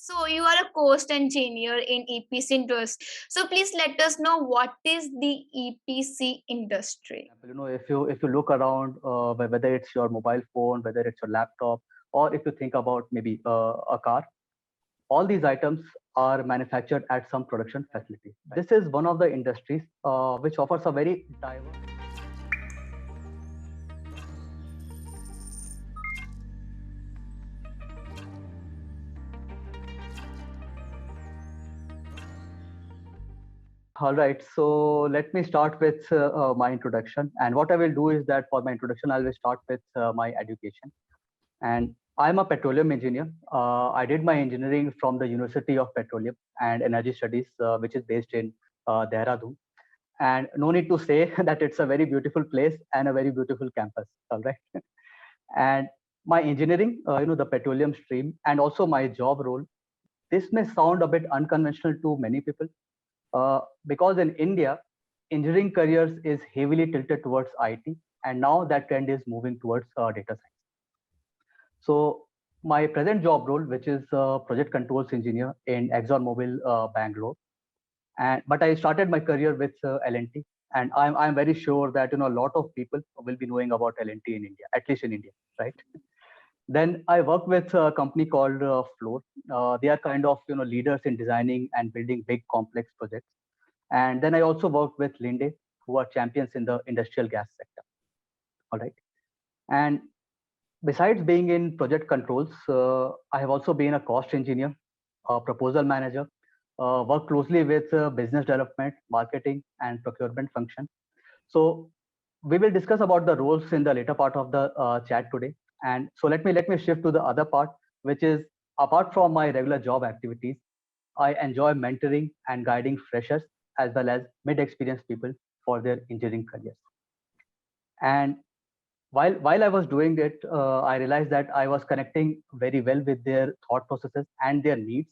So you are a cost engineer in EPC industry. So please let us know what is the EPC industry. If you look around, whether it's your mobile phone, whether it's your laptop, or if you think about maybe a car, all these items are manufactured at some production facility. This is one of the industries which offers a very diverse. All right, so let me start with my introduction. And what I will do is that for my introduction, I will start with my education. And I'm a petroleum engineer. I did my engineering from the University of Petroleum and Energy Studies, which is based in Dehradun. And no need to say that it's a very beautiful place and a very beautiful campus. All right. And my engineering, the petroleum stream, and also my job role. This may sound a bit unconventional to many people because in India, engineering careers is heavily tilted towards IT, and now that trend is moving towards data science. So my present job role, which is project controls engineer in ExxonMobil Bangalore, and but I started my career with L&T, and I'm very sure that a lot of people will be knowing about L&T in India, at least in India, right? Then I work with a company called Floor. They are kind of leaders in designing and building big complex projects. And then I also work with Linde, who are champions in the industrial gas sector. All right. And besides being in project controls, I have also been a cost engineer, a proposal manager, work closely with business development, marketing, and procurement function. So we will discuss about the roles in the later part of the chat today. And so let me shift to the other part, which is apart from my regular job activities, I enjoy mentoring and guiding freshers as well as mid-experienced people for their engineering careers. And while I was doing it, I realized that I was connecting very well with their thought processes and their needs.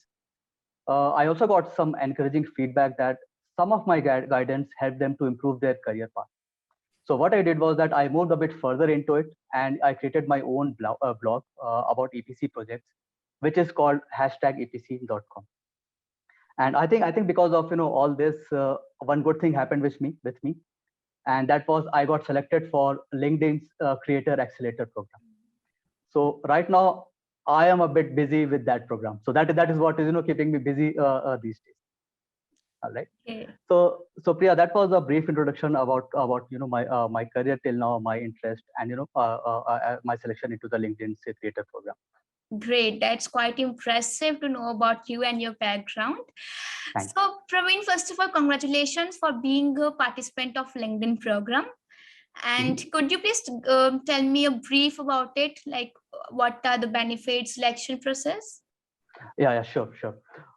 I also got some encouraging feedback that some of my guidance helped them to improve their career path. So what I did was that I moved a bit further into it, and I created my own blog about EPC projects, which is called #EPC.com. And I think because of all this, one good thing happened with me, and that was I got selected for LinkedIn's Creator Accelerator program. So right now I am a bit busy with that program. So that is what is keeping me busy these days. All right. Okay. So Priya, that was a brief introduction about my career till now, my interest, and my selection into the LinkedIn Creator program. Great. That's quite impressive to know about you and your background. Thanks. So, Praveen, first of all, congratulations for being a participant of LinkedIn program. And could you please tell me a brief about it? Like, what are the benefits, selection process? Yeah, sure.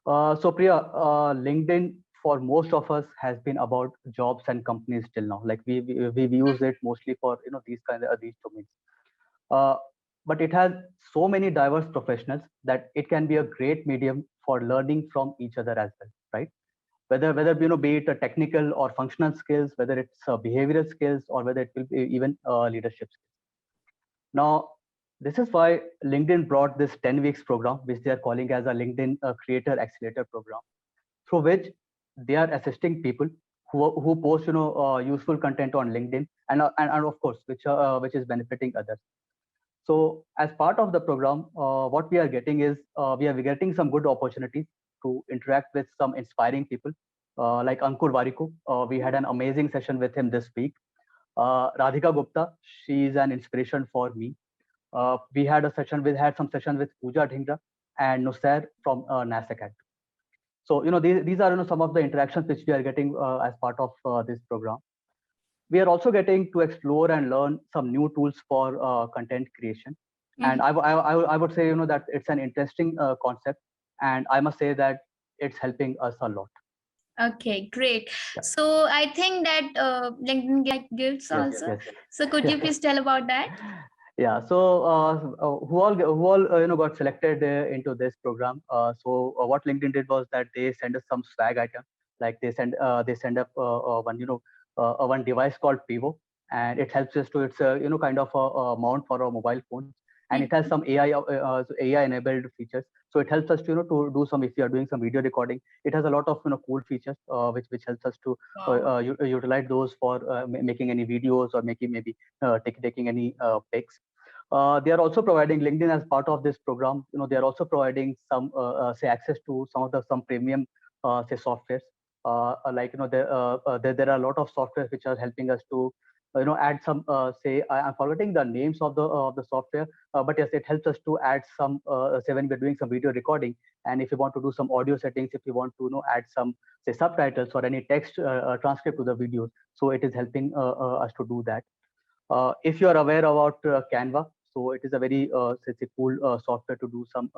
So Priya, LinkedIn for most of us has been about jobs and companies till now. Like we've used it mostly for these domains. Uh, but it has so many diverse professionals that it can be a great medium for learning from each other as well, right? Whether be it a technical or functional skills, whether it's behavioral skills, or whether it will be even leadership skills. Now, this is why LinkedIn brought this 10 weeks program, which they are calling as a LinkedIn Creator Accelerator program, through which they are assisting people who post useful content on LinkedIn, and of course which is benefiting others. So as part of the program, what we are getting is we are getting some good opportunities to interact with some inspiring people like Ankur Wariko. We had an amazing session with him this week. Radhika Gupta, she is an inspiration for me. We had some session with Pooja Dhingra and Nusair from NASAC. So these are some of the interactions which we are getting as part of this program. We are also getting to explore and learn some new tools for content creation. And I would say that it's an interesting concept, and I must say that it's helping us a lot. Okay, great. Yeah. So I think that LinkedIn gifts also. Yes. So could you please tell about that? Yeah. So who all got selected into this program? So what LinkedIn did was that they send us some swag item, like they send up one device called Pivo, and it helps us to it's kind of a mount for our mobile phones, and it has some AI enabled features. So it helps us to to do some, if you are doing some video recording, it has a lot of cool features which helps us to Wow. utilize those for making any videos or making maybe taking any pics. They are also providing LinkedIn as part of this program. They are also providing some say access to some premium say softwares. Like there are a lot of softwares which are helping us to add some say I'm forgetting the names of the software, but yes, it helps us to add some say when we're doing some video recording, and if you want to do some audio settings, if you want to add some say subtitles or any text transcript to the videos, so it is helping us to do that. If you are aware about Canva, so it is a very it's a cool software to do some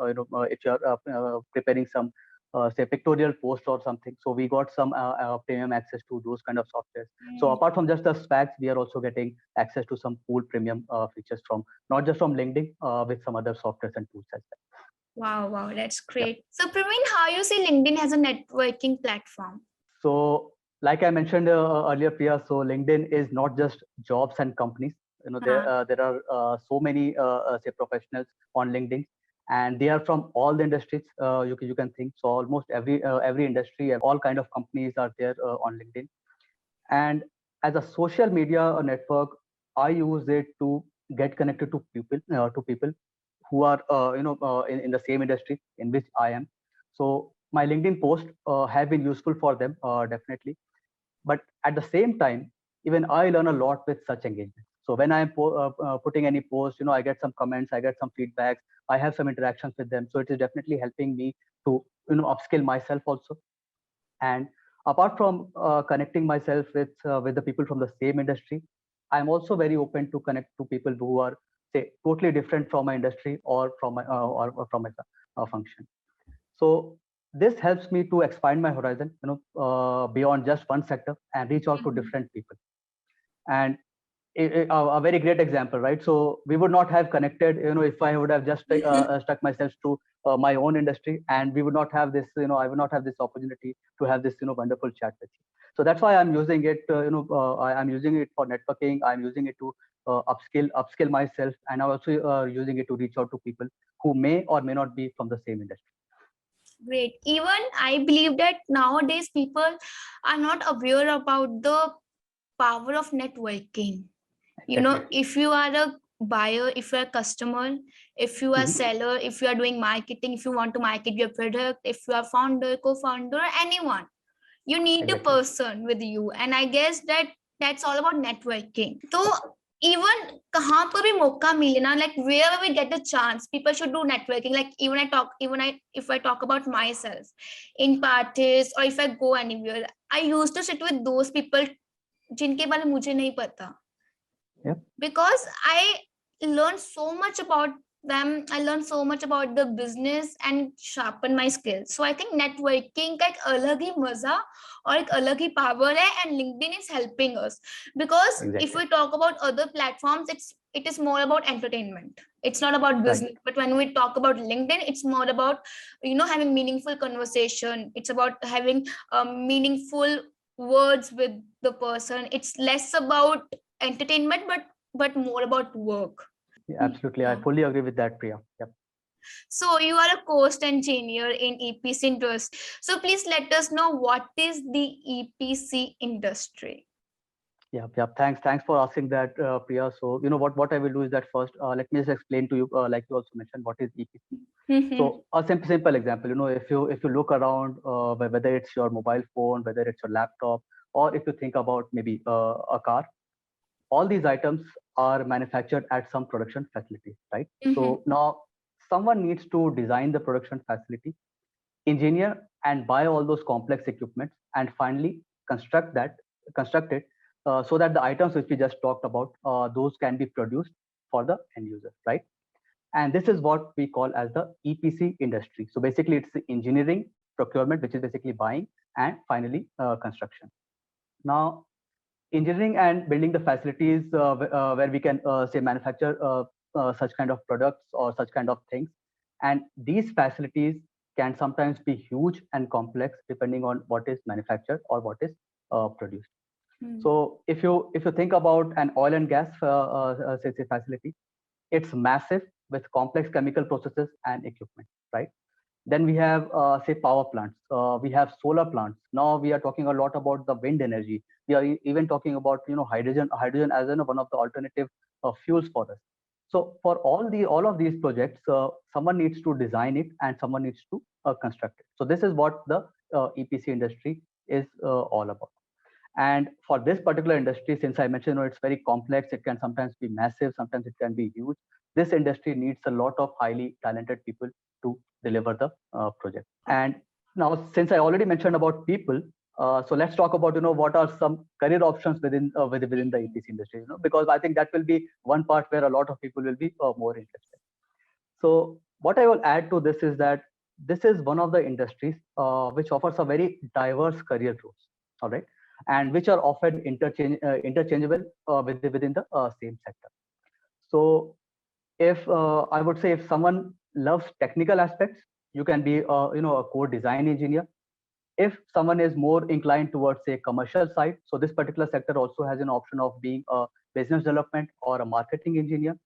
if you are preparing some say pictorial post or something. So we got some premium access to those kind of softwares. So apart from just the specs, we are also getting access to some cool premium features from not just from LinkedIn, with some other softwares and tools as Wow, wow, that's well. great. So, Praveen, how you see LinkedIn as a networking platform? So, like I mentioned earlier, Priya, so LinkedIn is not just jobs and companies. Huh. There are so many say professionals on LinkedIn, and they are from all the industries you can think. So almost every industry, all kind of companies are there on LinkedIn. And as a social media network, I use it to get connected to people who are in the same industry in which I am. So my LinkedIn posts have been useful for them, definitely. But at the same time, even I learn a lot with such engagement. So when I'm putting any post, I get some comments, I get some feedbacks, I have some interactions with them. So it is definitely helping me to upskill myself also. And apart from connecting myself with the people from the same industry, I'm also very open to connect to people who are say totally different from my industry or from my from my function. So this helps me to expand my horizon, beyond just one sector and reach out to Mhm. different people. And a very great example, right? So we would not have connected, if I would have just stuck myself to my own industry, and we would not have this, I would not have this opportunity to have this, wonderful chat with you. So that's why I'm using it. I'm using it for networking. I'm using it to upskill myself, and I'm also using it to reach out to people who may or may not be from the same industry. Great. Even I believe that nowadays people are not aware about the power of networking. Exactly. If you are a buyer, if you're a customer, if you are a Mhm. seller, if you are doing marketing, if you want to market your product, if you are founder, co-founder, anyone, you need a Exactly. person with you. And I guess that's all about networking. So even कहाँ पर भी मौका मिले ना, like wherever we get the chance, people should do networking. Like if I talk about myself in parties, or if I go anywhere, I used to sit with those people जिनके बारे में मुझे नहीं पता, Yeah. because I learned so much about them. I learned so much about the business and sharpen my skills. So I think networking का एक अलग ही मजा और एक अलग ही power है, and LinkedIn is helping us, because if Exactly. we talk about other platforms, it is more about entertainment. It's not about Right. business. But when we talk about LinkedIn, it's more about having meaningful conversation. It's about having meaningful words with the person. It's less about entertainment, but more about work. Yeah, absolutely. I fully agree with that, Priya. Yep. So you are a cost engineer in EPC industry. So please let us know, what is the EPC industry? Yeah, yeah. Thanks for asking that, Priya. So, what I will do is that first, let me just explain to you, like you also mentioned, what is EPC. Mhm. So, a simple example, if you look around, whether it's your mobile phone, whether it's your laptop, or if you think about maybe a car, all these items are manufactured at some production facility, right? Mhm. So now someone needs to design the production facility, engineer and buy all those complex equipment, and finally construct it so that the items which we just talked about, those can be produced for the end user, right? And this is what we call as the EPC industry. So basically it's the engineering, procurement, which is basically buying, and finally construction. Now engineering and building the facilities where we can say manufacture such kind of products or such kind of things, and these facilities can sometimes be huge and complex depending on what is manufactured or what is produced. Mhm. So if you think about an oil and gas say facility, it's massive, with complex chemical processes and equipment, right? Then we have, say, power plants. We have solar plants. Now we are talking a lot about the wind energy. We are even talking about hydrogen as one of the alternative fuels for us. So for all of these projects, someone needs to design it and someone needs to construct it. So this is what the EPC industry is all about. And for this particular industry, since I mentioned, it's very complex, it can sometimes be massive, sometimes it can be huge. This industry needs a lot of highly talented people to deliver the project. And now, since I already mentioned about people, so let's talk about what are some career options within the EPC industry. Because I think that will be one part where a lot of people will be more interested. So what I will add to this is that this is one of the industries which offers a very diverse career roles. All right, and which are often interchangeable within the same sector. So if I would say, if someone loves technical aspects, you can be a core design engineer. If someone is more inclined towards, say, commercial side, so this particular sector also has an option of being a business development or a marketing engineer.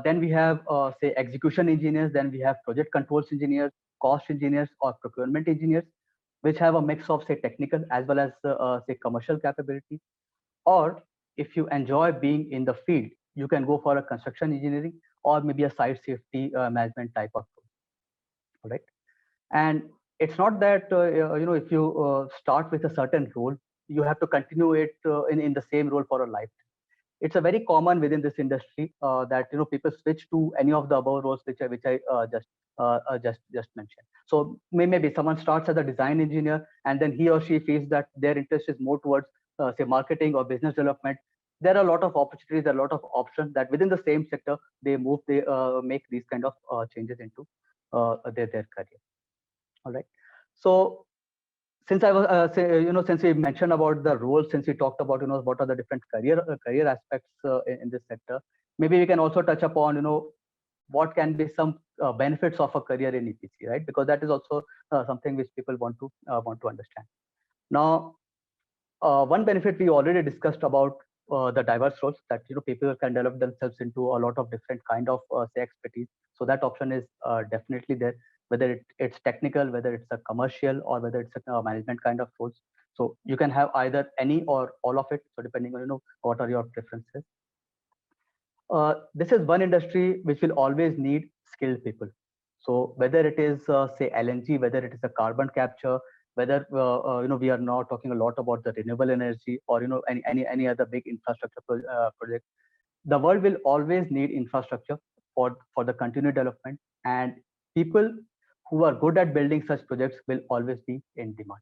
Then we have, say, execution engineers. Then we have project controls engineers, cost engineers, or procurement engineers, which have a mix of, say, technical as well as, say, commercial capability. Or if you enjoy being in the field, you can go for a construction engineering or maybe a site safety management type of role. All right. And it's not that, if you start with a certain role, you have to continue it in the same role for a life. It's a very common within this industry that people switch to any of the above roles which I just mentioned. So maybe someone starts as a design engineer and then he or she feels that their interest is more towards, say, marketing or business development. There are a lot of opportunities, there are a lot of options that within the same sector they make these kind of changes into their career. All right. So since I was, since we mentioned about the roles, since we talked about, what are the different career aspects in this sector, maybe we can also touch upon, what can be some benefits of a career in EPC, right? Because that is also something which people want to understand. Now, one benefit we already discussed about the diverse roles, that people can develop themselves into a lot of different kind of say, expertise. So that option is definitely there, whether it's technical, whether it's a commercial, or whether it's a management kind of roles. So you can have either any or all of it. So depending on what are your preferences. This is one industry which will always need skilled people. So whether it is, say, LNG, whether it is a carbon capture, whether we are now talking a lot about the renewable energy, or any other big infrastructure project, the world will always need infrastructure for the continued development, and people who are good at building such projects will always be in demand.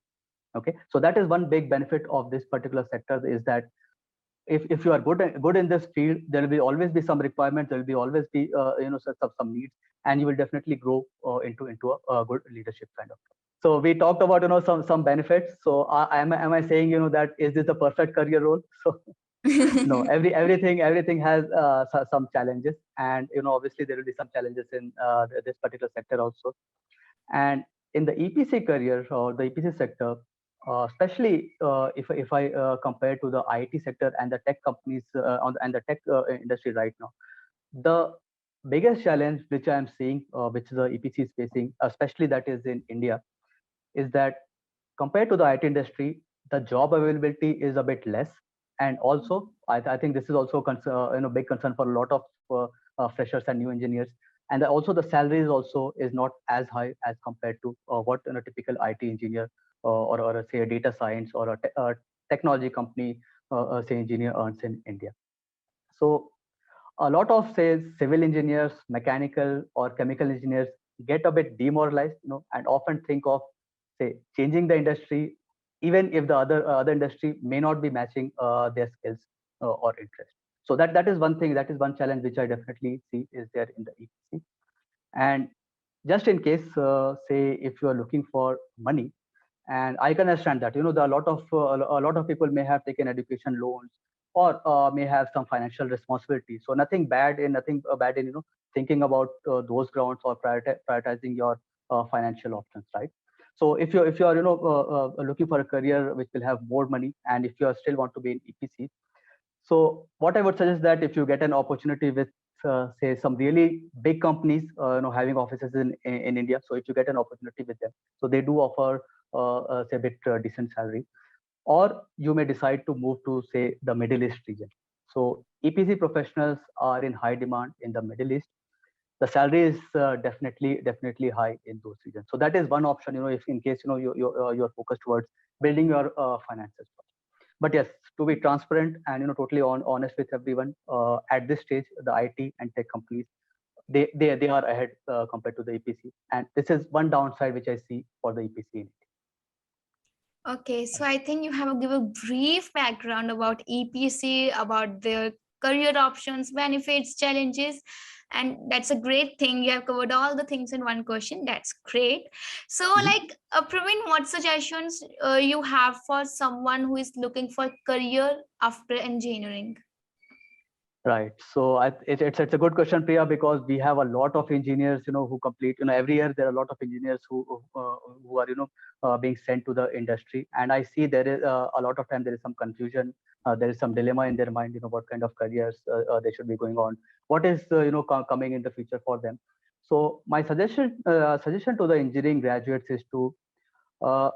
Okay, so that is one big benefit of this particular sector, is that if you are good in this field, there will always be some requirements, there will be always be some needs, and you will definitely grow into a good leadership kind of. So we talked about some benefits. So am I saying that is this a perfect career role? So no, everything has some challenges, and obviously there will be some challenges in this particular sector also. And in the EPC career or the EPC sector, especially if I compare to the IT sector and the tech companies and the tech industry right now, the biggest challenge which I am seeing, which the EPC is facing, especially that is in India, is that compared to the IT industry, the job availability is a bit less, and also I think this is also big concern for a lot of freshers and new engineers, and also the salaries also is not as high as compared to what a typical IT engineer or say a data science or a technology company say engineer earns in India. So a lot of, say, civil engineers, mechanical or chemical engineers get a bit demoralized, and often think of, say, changing the industry, even if the other industry may not be matching their skills or interest. So that is one thing, that is one challenge which I definitely see is there in the EPC. And just in case, say, if you are looking for money, and I can understand that there are a lot of people may have taken education loans, or may have some financial responsibility. So nothing bad in thinking about those grounds or prioritizing your financial options, right? So if you are looking for a career which will have more money, and if you are still want to be in EPC, so what I would suggest, that if you get an opportunity with say some really big companies, having offices in India. So if you get an opportunity with them, so they do offer say a bit decent salary. Or you may decide to move to say the Middle East region. So EPC professionals are in high demand in the Middle East. The salary is definitely high in those regions. So that is one option, if in case you're focused towards building your finances. But yes, to be transparent and totally honest with everyone, at this stage the IT and tech companies, they are ahead compared to the EPC, and this is one downside which I see for the EPC. Okay, so I think you have to give a brief background about EPC, about the career options, benefits, challenges, and that's a great thing. You have covered all the things in one question. That's great. So, like, Praveen, what suggestions you have for someone who is looking for career after engineering? Right. So it's a good question, Priya, because we have a lot of engineers, who complete, every year there are a lot of engineers who are, being sent to the industry, and I see there is a lot of time there is some confusion, there is some dilemma in their mind, what kind of careers they should be going on, what is coming in the future for them. So my suggestion to the engineering graduates is to uh,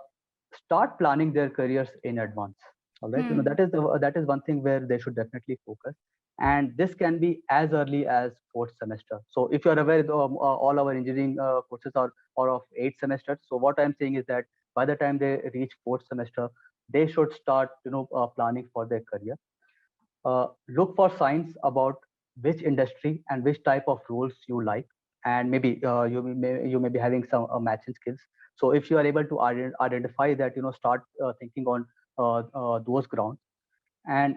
start planning their careers in advance. All right, that is one thing where they should definitely focus, and this can be as early as fourth semester. So if you are aware, all our engineering courses are of 8 semesters. So what I'm saying is that by the time they reach fourth semester, they should start planning for their career. Look for signs about which industry and which type of roles you like, and maybe you may be having some matching skills. So if you are able to identify that, start thinking on those grounds, and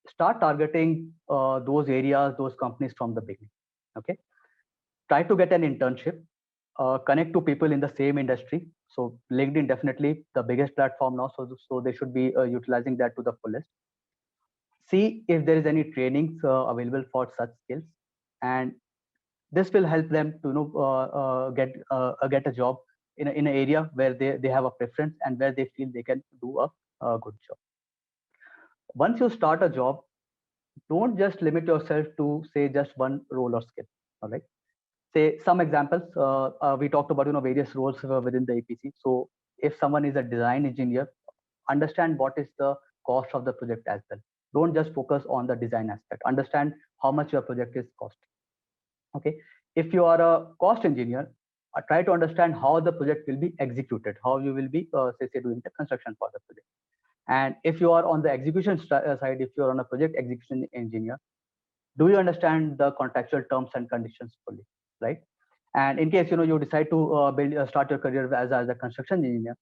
start targeting those areas, those companies from the beginning. Okay, try to get an internship, connect to people in the same industry. So LinkedIn definitely the biggest platform now, so they should be utilizing that to the fullest. See if there is any trainings available for such skills, and this will help them to get a job in an area where they have a preference and where they feel they can do a good job. Once you start a job, don't just limit yourself to say just one role or skill. All right, say some examples. We talked about various roles within the APC. So if someone is a design engineer, understand what is the cost of the project as well. Don't just focus on the design aspect. Understand how much your project is costing. Okay, if you are a cost engineer, try to understand how the project will be executed, how you will be say doing the construction for the project. And if you are on the execution side, if you are on a project execution engineer, do you understand the contractual terms and conditions fully, right? And in case you decide to start your career as a construction engineer,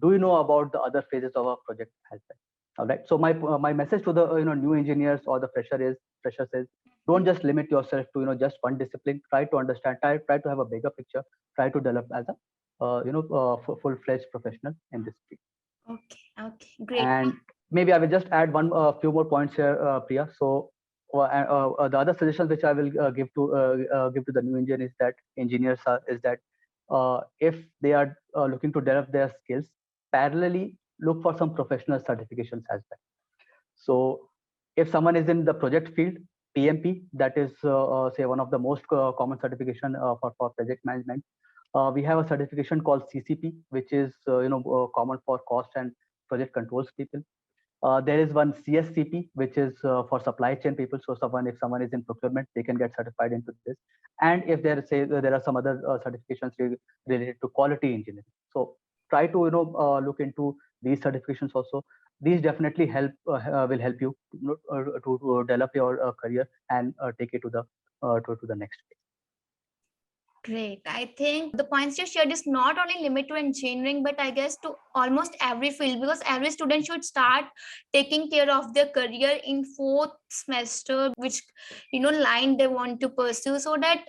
do you know about the other phases of a project as well? All right, so my message to the new engineers or the freshers is, don't just limit yourself to just one discipline. Try to understand, try to have a bigger picture, try to develop as a full-fledged professional in this field. Okay, great. And maybe I will just add one few more points here, Priya. So the other suggestions which I will give to the new engineers is that if they are looking to develop their skills, parallelly look for some professional certifications as well. So if someone is in the project field, PMP, that is say one of the most common certification for project management. We have a certification called CCP, which is common for cost and project controls people. There is one CSCP, which is for supply chain people. So if someone is in procurement, they can get certified into this. And if there are some other certifications related to quality engineering. So try to look into these certifications also. These definitely will help you to develop your career and take it to the next phase. Great. I think the points you shared is not only limited to engineering, but I guess to almost every field, because every student should start taking care of their career in fourth semester, which line they want to pursue, so that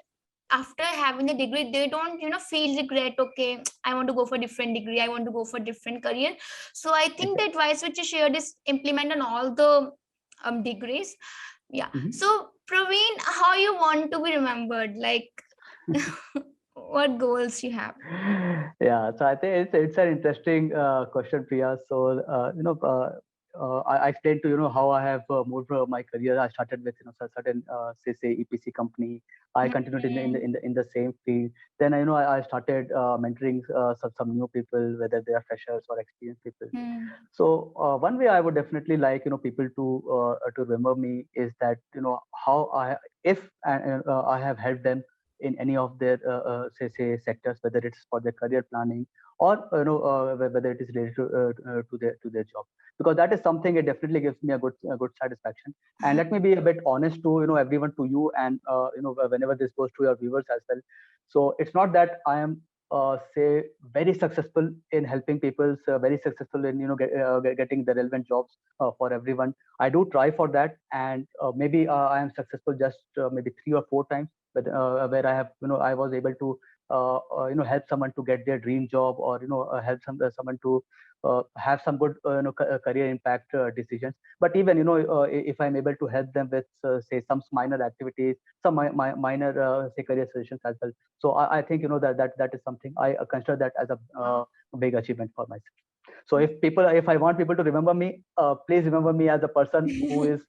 after having a degree they don't feel regret. Okay, I want to go for different degree, I want to go for different career. So I think the advice which you shared is implement on all the degrees. Yeah. So Praveen, how you want to be remembered? Like, what goals you have? Yeah, so I think it's an interesting question, Priya. So I explained to how I have moved my career. I started with certain say EPC company. I continued in Mhm. the same field. Then I started mentoring some new people, whether they are freshers or experienced people. Hmm. So one way I would definitely like people to remember me is that how I if I have helped them in any of their say sectors, whether it's for their career planning or whether it is related to their job, because that is something, it definitely gives me a good satisfaction. And let me be a bit honest to everyone, to you, and whenever this goes to your viewers as well. So it's not that I am say very successful in helping people, very successful in getting the relevant jobs for everyone. I do try for that, and maybe I am successful just maybe 3 or 4 times, but where I have I was able to help someone to get their dream job, or help someone to have some good career impact decisions. But even if I'm able to help them with say some minor activities, some minor say career solutions as well. So I think that is something I consider that as a big achievement for myself. So if I want people to remember me, please remember me as a person who is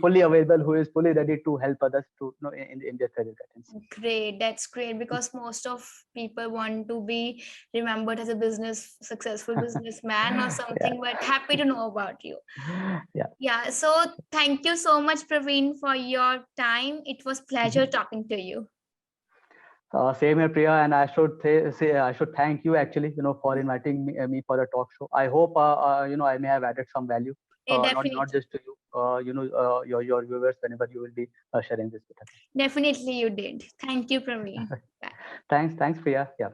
fully available, who is fully ready to help others to in their career guidance. Great, that's great, because most of people want to be remembered as a successful businessman or Yeah. something, but happy to know about you. Yeah. Yeah, so thank you so much, Praveen, for your time. It was pleasure Mhm. talking to you. Same here, Priya, and I should say I should thank you actually, for inviting me for a talk show. I hope I may have added some value, Yeah, not definitely. just to you, your viewers whenever you will be sharing this with others. Definitely you did. Thank you, Praveen. Bye. Thanks, Priya. Yeah.